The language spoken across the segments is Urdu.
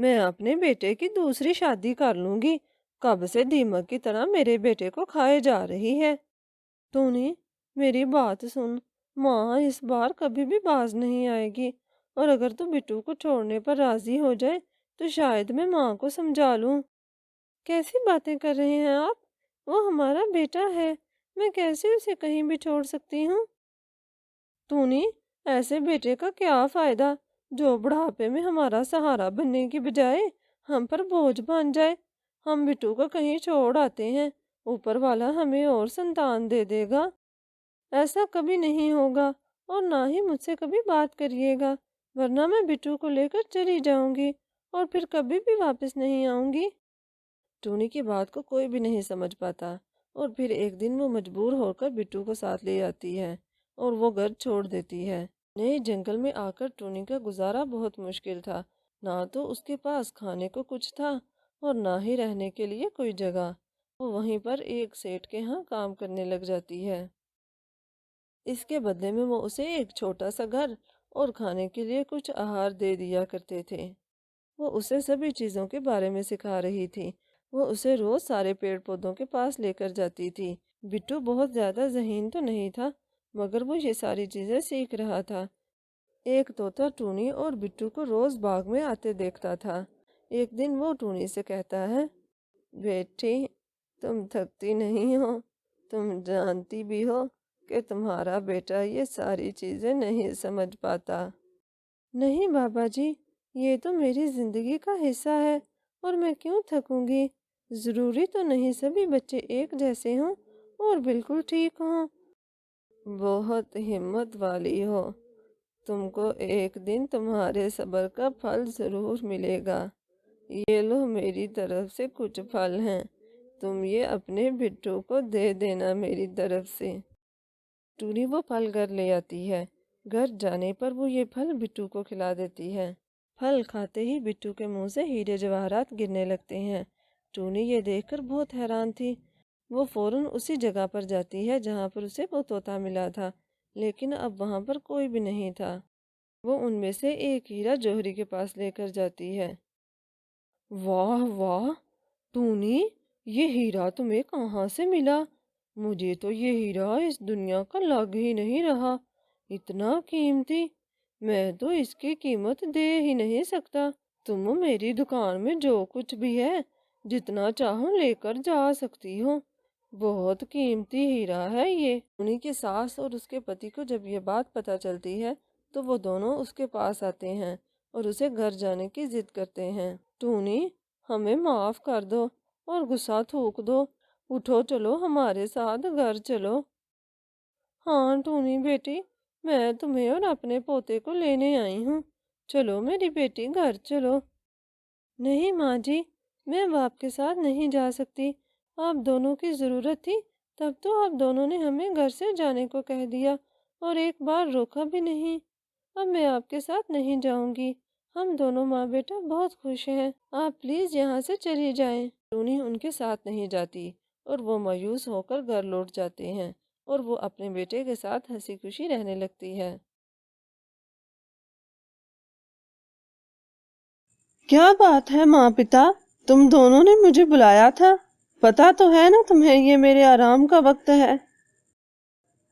میں اپنے بیٹے کی دوسری شادی کر لوں گی۔ کب سے دیمک کی طرح میرے بیٹے کو کھائے جا رہی ہے۔ ٹونی میری بات سن، ماں اس بار کبھی بھی باز نہیں آئے گی، اور اگر تو بٹو کو چھوڑنے پر راضی ہو جائے تو شاید میں ماں کو سمجھا لوں۔ کیسی باتیں کر رہے ہیں آپ؟ وہ ہمارا بیٹا ہے، میں کیسے اسے کہیں بھی چھوڑ سکتی ہوں؟ ٹونی ایسے بیٹے کا کیا فائدہ جو بڑھاپے میں ہمارا سہارا بننے کی بجائے ہم پر بوجھ بن جائے۔ ہم بٹو کو کہیں چھوڑ آتے ہیں، اوپر والا ہمیں اور سنتان دے دے گا۔ ایسا کبھی نہیں ہوگا، اور نہ ہی مجھ سے کبھی بات کریے گا، ورنہ میں بٹو کو لے کر چلی جاؤں گی اور پھر کبھی بھی واپس نہیں آؤں گی۔ ٹونی کی بات کو کوئی بھی نہیں سمجھ پاتا، اور پھر ایک دن وہ مجبور ہو کر بٹو کو ساتھ لے آتی ہے اور وہ گھر چھوڑ دیتی ہے۔ نئے جنگل میں آ کر ٹونی کا گزارا بہت مشکل تھا، نہ تو اس کے پاس کھانے کو کچھ تھا اور نہ ہی رہنے کے لیے کوئی جگہ۔ وہ وہیں پر ایک سیٹھ کے ہاں کام کرنے لگ جاتی ہے۔ اس کے بدلے میں وہ اسے ایک چھوٹا سا گھر اور کھانے کے لیے کچھ آہار دے دیا کرتے تھے۔ وہ اسے سبھی چیزوں کے بارے میں سکھا رہی تھی۔ وہ اسے روز سارے پیڑ پودوں کے پاس لے کر جاتی تھی۔ بٹو بہت زیادہ ذہین تو نہیں تھا، مگر وہ یہ ساری چیزیں سیکھ رہا تھا۔ ایک طوطا ٹونی اور بٹو کو روز باغ میں آتے دیکھتا تھا۔ ایک دن وہ ٹونی سے کہتا ہے، بیٹی تم تھکتی نہیں ہو؟ تم جانتی بھی ہو کہ تمہارا بیٹا یہ ساری چیزیں نہیں سمجھ پاتا۔ نہیں بابا جی، یہ تو میری زندگی کا حصہ ہے، اور میں کیوں تھکوں گی؟ ضروری تو نہیں سبھی بچے ایک جیسے ہوں اور بالکل ٹھیک ہوں۔ بہت ہمت والی ہو، تم کو ایک دن تمہارے صبر کا پھل ضرور ملے گا۔ یہ لو میری طرف سے کچھ پھل ہیں، تم یہ اپنے بٹو کو دے دینا میری طرف سے۔ ٹونی وہ پھل گھر لے آتی ہے۔ گھر جانے پر وہ یہ پھل بٹو کو کھلا دیتی ہے۔ پھل کھاتے ہی بٹو کے منہ سے ہیرے جواہرات گرنے لگتے ہیں۔ ٹونی یہ دیکھ کر بہت حیران تھی۔ وہ فوراً اسی جگہ پر جاتی ہے جہاں پر اسے وہ طوطا ملا تھا، لیکن اب وہاں پر کوئی بھی نہیں تھا۔ وہ ان میں سے ایک ہیرا جوہری کے پاس لے کر جاتی ہے۔ واہ واہ ٹونی، یہ ہیرا تمہیں کہاں سے ملا؟ مجھے تو یہ ہیرا اس دنیا کا لگ ہی نہیں رہا، اتنا قیمتی۔ میں تو اس کی قیمت دے ہی نہیں سکتا۔ تم میری دکان میں جو کچھ بھی ہے جتنا چاہو لے کر جا سکتی ہو، بہت قیمتی ہیرا ہے یہ۔ ٹونی کی ساس اور اس کے پتی کو جب یہ بات پتہ چلتی ہے تو وہ دونوں اس کے پاس آتے ہیں اور اسے گھر جانے کی ضد کرتے ہیں۔ ٹونی ہمیں معاف کر دو اور غصہ تھوک دو، اٹھو چلو ہمارے ساتھ گھر چلو۔ ہاں ٹونی بیٹی، میں تمہیں اور اپنے پوتے کو لینے آئی ہوں، چلو میری بیٹی گھر چلو۔ نہیں ماں جی، میں باپ کے ساتھ نہیں جا سکتی، آپ دونوں کی ضرورت تھی تب تو آپ دونوں نے ہمیں گھر سے جانے کو کہہ دیا اور ایک بار روکا بھی نہیں۔ اب میں آپ کے ساتھ نہیں جاؤں گی، ہم دونوں ماں بیٹا بہت خوش ہیں، آپ پلیز یہاں سے چلی جائیں۔ ٹونی ان کے ساتھ نہیں جاتی اور وہ مایوس ہو کر گھر لوٹ جاتے ہیں اور وہ اپنے بیٹے کے ساتھ ہنسی خوشی رہنے لگتی ہے۔ کیا بات ہے ماں پتا، تم دونوں نے مجھے بلایا تھا؟ پتا تو ہے نا تمہیں یہ میرے آرام کا وقت ہے۔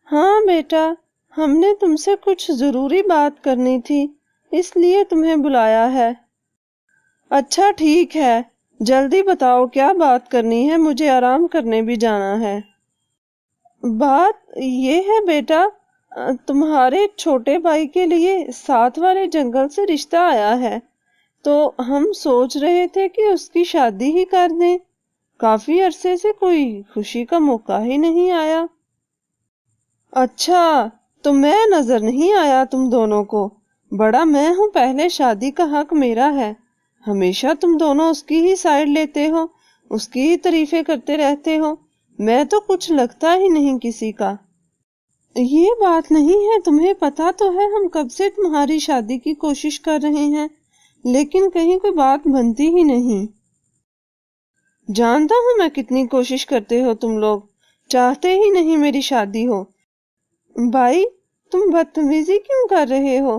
ہاں بیٹا، ہم نے تم سے کچھ ضروری بات کرنی تھی، اس لیے تمہیں بلایا ہے۔ اچھا ٹھیک ہے، جلدی بتاؤ کیا بات کرنی ہے، مجھے آرام کرنے بھی جانا ہے۔ بات یہ ہے بیٹا، تمہارے چھوٹے بھائی کے لیے ساتھ والے جنگل سے رشتہ آیا ہے، تو ہم سوچ رہے تھے کہ اس کی شادی ہی کر دیں۔ کافی عرصے سے کوئی خوشی کا موقع ہی نہیں آیا۔ اچھا، تو میں نظر نہیں آیا تم دونوں کو؟ بڑا میں ہوں، پہلے شادی کا حق میرا ہے۔ ہمیشہ تم دونوں اس کی ہی سائیڈ لیتے ہو، اس کی ہی تعریفیں کرتے رہتے ہو، میں تو کچھ لگتا ہی نہیں کسی کا۔ یہ بات نہیں ہے، تمہیں پتا تو ہے ہم کب سے تمہاری شادی کی کوشش کر رہے ہیں، لیکن کہیں کوئی بات بنتی ہی نہیں۔ جانتا ہوں میں کتنی کوشش کرتے ہو تم لوگ، چاہتے ہی نہیں میری شادی ہو۔ بھائی تم بدتمیزی کیوں کر رہے ہو؟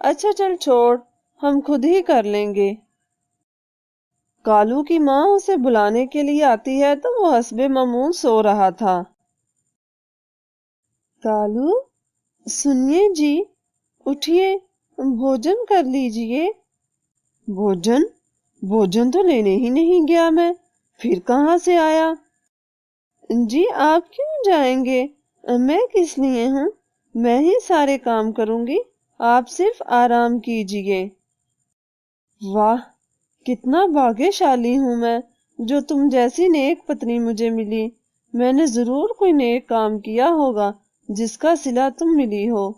اچھا چل چھوڑ، ہم خود ہی کر لیں گے۔ کالو کی ماں اسے بلانے کے لیے آتی ہے تو وہ حسب معمول سو رہا تھا۔ کالو، سنیے جی، اٹھیے، بھوجن کر لیجئے۔ بھوجن؟ بھوجن تو لینے ہی نہیں گیا میں، پھر کہاں سے آیا؟ جی آپ کیوں جائیں گے؟ میں کس لیے ہوں؟ میں ہی سارے کام کروں گی، آپ صرف آرام کیجئے۔ واہ، کتنا بھاگیشالی ہوں میں جو تم جیسی نیک پتنی مجھے ملی۔ میں نے ضرور کوئی نیک کام کیا ہوگا جس کا صلہ تم ملی ہو۔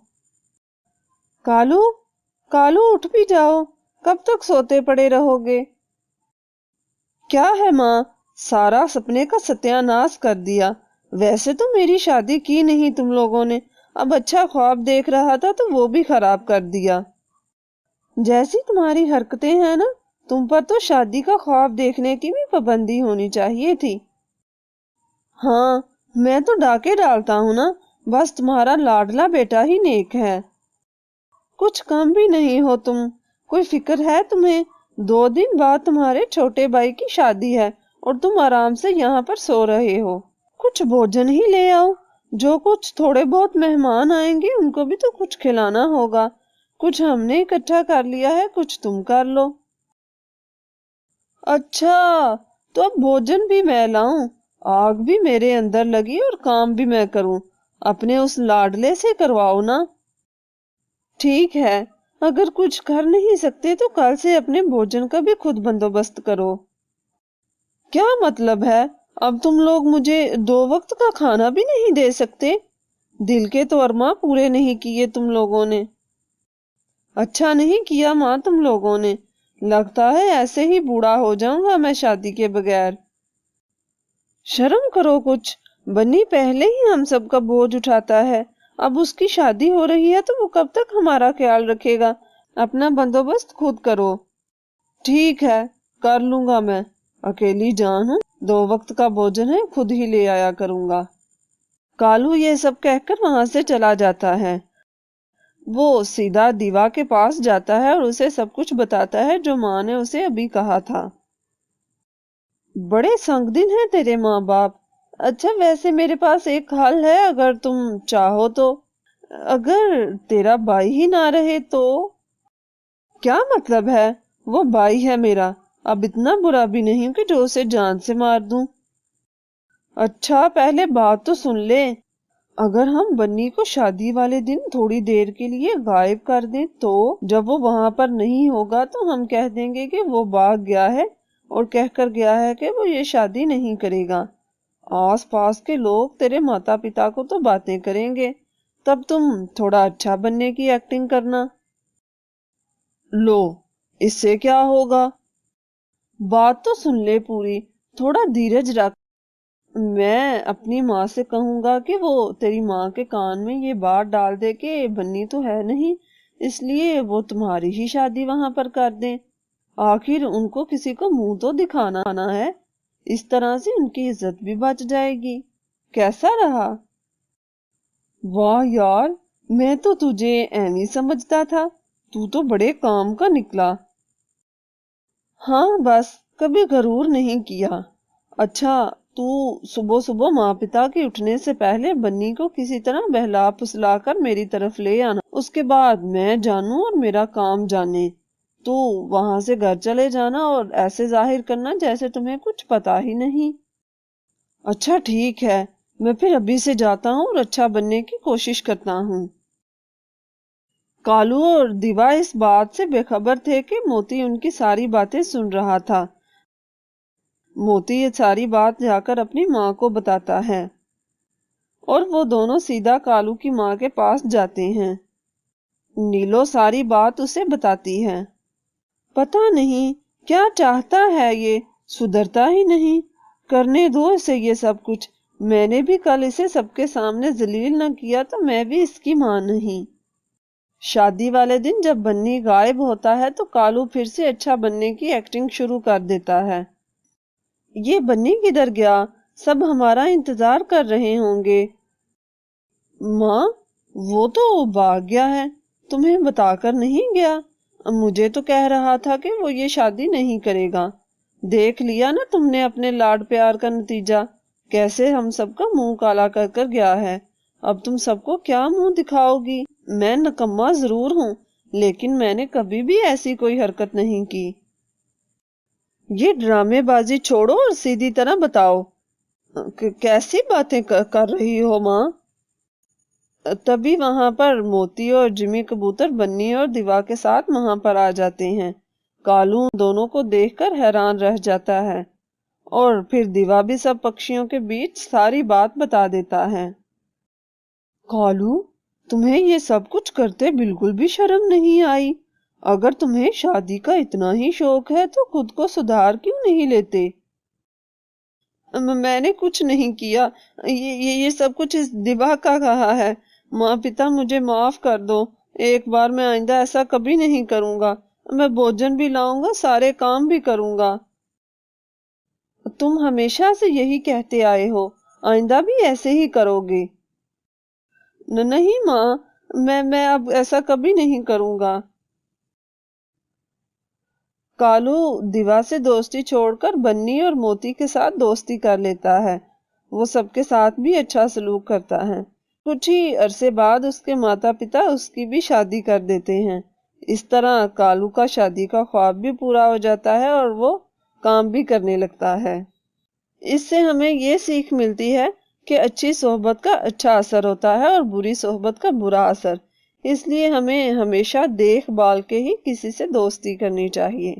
کالو، کالو اٹھ بھی جاؤ، کب تک سوتے پڑے رہو گے؟ کیا ہے ماں، سارا سپنے کا ستیہ ناش کر دیا۔ ویسے تو میری شادی کی نہیں تم لوگوں نے، اب اچھا خواب دیکھ رہا تھا تو وہ بھی خراب کر دیا۔ جیسی تمہاری حرکتیں ہیں نا، تم پر تو شادی کا خواب دیکھنے کی بھی پابندی ہونی چاہیے تھی۔ ہاں، میں تو ڈاکے ڈالتا ہوں نا، بس تمہارا لاڈلا بیٹا ہی نیک ہے۔ کچھ کم بھی نہیں ہو تم، کوئی فکر ہے تمہیں؟ 2 دن بعد تمہارے چھوٹے بھائی کی شادی ہے اور تم آرام سے یہاں پر سو رہے ہو۔ کچھ بھوجن ہی لے آؤ، جو کچھ تھوڑے بہت مہمان آئیں گے ان کو بھی تو کچھ کھلانا ہوگا۔ کچھ ہم نے اکٹھا کر لیا ہے، کچھ تم کر لو۔ اچھا، تو اب بھوجن بھی میں لاؤں، آگ بھی میرے اندر لگی اور کام بھی میں کروں، اپنے اس لاڈلے سے کرواؤ نا۔ ٹھیک ہے، اگر کچھ کر نہیں سکتے تو کل سے اپنے بھوجن کا بھی خود بندوبست کرو۔ کیا مطلب ہے؟ اب تم لوگ مجھے 2 وقت کا کھانا بھی نہیں دے سکتے؟ دل کے تو ارماں پورے نہیں کیے تم لوگوں نے۔ اچھا نہیں کیا ماں تم لوگوں نے، لگتا ہے ایسے ہی بوڑھا ہو جاؤں گا میں شادی کے بغیر۔ شرم کرو کچھ، بنی پہلے ہی ہم سب کا بوجھ اٹھاتا ہے، اب اس کی شادی ہو رہی ہے تو وہ کب تک ہمارا خیال رکھے گا؟ اپنا بندوبست خود کرو۔ ٹھیک ہے، کر لوں گا میں، اکیلی جان ہوں، 2 وقت کا بھوجن ہے، خود ہی لے آیا کروں گا۔ کالو یہ سب کہہ کر وہاں سے چلا جاتا ہے۔ وہ سیدھا دیوا کے پاس جاتا ہے اور اسے سب کچھ بتاتا ہے جو ماں نے اسے ابھی کہا تھا۔ بڑے سنگ دن ہیں تیرے ماں باپ۔ اچھا ویسے میرے پاس ایک حل ہے اگر تم چاہو تو۔ اگر تیرا بھائی ہی نہ رہے تو؟ کیا مطلب ہے؟ وہ بھائی ہے میرا، اب اتنا برا بھی نہیں کہ جو اسے جان سے مار دوں۔ اچھا پہلے بات تو سن لے، اگر ہم بنی کو شادی والے دن تھوڑی دیر کے لیے غائب کر دیں تو جب وہ وہاں پر نہیں ہوگا تو ہم کہہ دیں گے کہ وہ بھاگ گیا ہے اور کہہ کر گیا ہے کہ وہ یہ شادی نہیں کرے گا۔ آس پاس کے لوگ تیرے ماتا پتا کو تو باتیں کریں گے، تب تم تھوڑا اچھا بننے کی ایکٹنگ کرنا۔ لو، اس سے کیا ہوگا؟ بات تو سن لے پوری، تھوڑا دھیرج رکھ۔ میں اپنی ماں سے کہوں گا کہ وہ تیری ماں کے کان میں یہ بات ڈال دے کہ بنی تو ہے نہیں، اس لیے وہ تمہاری ہی شادی وہاں پر کر دیں۔ آخر ان کو کسی کو منہ تو دکھانا آنا ہے، اس طرح سے ان کی عزت بھی بچ جائے گی۔ کیسا رہا؟ واہ یار، میں تو تجھے ایویں سمجھتا تھا، تو تو بڑے کام کا نکلا۔ ہاں بس کبھی غرور نہیں کیا۔ اچھا تو صبح صبح ماں پتا کے اٹھنے سے پہلے بنی کو کسی طرح بہلا پھسلا کر میری طرف لے آنا، اس کے بعد میں جانوں اور میرا کام جانے، تو وہاں سے گھر چلے جانا اور ایسے ظاہر کرنا جیسے تمہیں کچھ پتا ہی نہیں۔ اچھا ٹھیک ہے، میں پھر ابھی سے جاتا ہوں اور اچھا بننے کی کوشش کرتا ہوں۔ کالو اور دیوا اس بات سے بے خبر تھے کہ موتی ان کی ساری باتیں سن رہا تھا۔ موتی یہ ساری بات جا کر اپنی ماں کو بتاتا ہے اور وہ دونوں سیدھا کالو کی ماں کے پاس جاتے ہیں۔ نیلو ساری بات اسے بتاتی ہے۔ پتہ نہیں کیا چاہتا ہے، یہ سدھرتا ہی نہیں، کرنے دو اسے یہ سب کچھ، میں نے بھی کل اسے سب کے سامنے ذلیل نہ کیا تو میں بھی اس کی ماں نہیں۔ شادی والے دن جب بنی غائب ہوتا ہے تو کالو پھر سے اچھا بننے کی ایکٹنگ شروع کر دیتا ہے۔ یہ بنی کدھر گیا؟ سب ہمارا انتظار کر رہے ہوں گے۔ ماں، وہ تو بھاگ گیا ہے، تمہیں بتا کر نہیں گیا؟ مجھے تو کہہ رہا تھا کہ وہ یہ شادی نہیں کرے گا۔ دیکھ لیا نا تم نے اپنے لاڈ پیار کا نتیجہ، کیسے ہم سب کا منہ کالا کر کر گیا ہے۔ اب تم سب کو کیا منہ دکھاؤ گی؟ میں نکما ضرور ہوں، لیکن میں نے کبھی بھی ایسی کوئی حرکت نہیں کی۔ یہ ڈرامے بازی چھوڑو اور سیدھی طرح بتاؤ، کیسی باتیں کر رہی ہو ماں؟ تبھی وہاں پر موتی اور جمی کبوتر بنی اور دیوا کے ساتھ وہاں پر آ جاتے ہیں۔ کالو دونوں کو دیکھ کر حیران رہ جاتا ہے، اور پھر دیوا بھی سب پکشیوں کے بیچ ساری بات بتا دیتا ہے۔ کالو، تمہیں یہ سب کچھ کرتے بالکل بھی شرم نہیں آئی؟ اگر تمہیں شادی کا اتنا ہی شوق ہے تو خود کو سدھار کیوں نہیں لیتے؟ میں نے کچھ نہیں کیا، یہ سب کچھ اس دیوا کا کہا ہے۔ ماں پتا مجھے معاف کر دو، ایک بار میں آئندہ ایسا کبھی نہیں کروں گا۔ میں بھوجن بھی لاؤں گا، سارے کام بھی کروں گا۔ تم ہمیشہ سے یہی کہتے آئے ہو، آئندہ بھی ایسے ہی کرو گے۔ نہیں ماں، میں اب ایسا کبھی نہیں کروں گا۔ کالو دیوا سے دوستی چھوڑ کر بنی اور موتی کے ساتھ دوستی کر لیتا ہے۔ وہ سب کے ساتھ بھی اچھا سلوک کرتا ہے۔ کچھ ہی عرصے بعد اس کے ماتا پتا اس کی بھی شادی کر دیتے ہیں۔ اس طرح کالو کا شادی کا خواب بھی پورا ہو جاتا ہے اور وہ کام بھی کرنے لگتا ہے۔ اس سے ہمیں یہ سیکھ ملتی ہے کہ اچھی صحبت کا اچھا اثر ہوتا ہے اور بری صحبت کا برا اثر۔ اس لیے ہمیں ہمیشہ دیکھ بھال کے ہی کسی سے دوستی کرنی چاہیے۔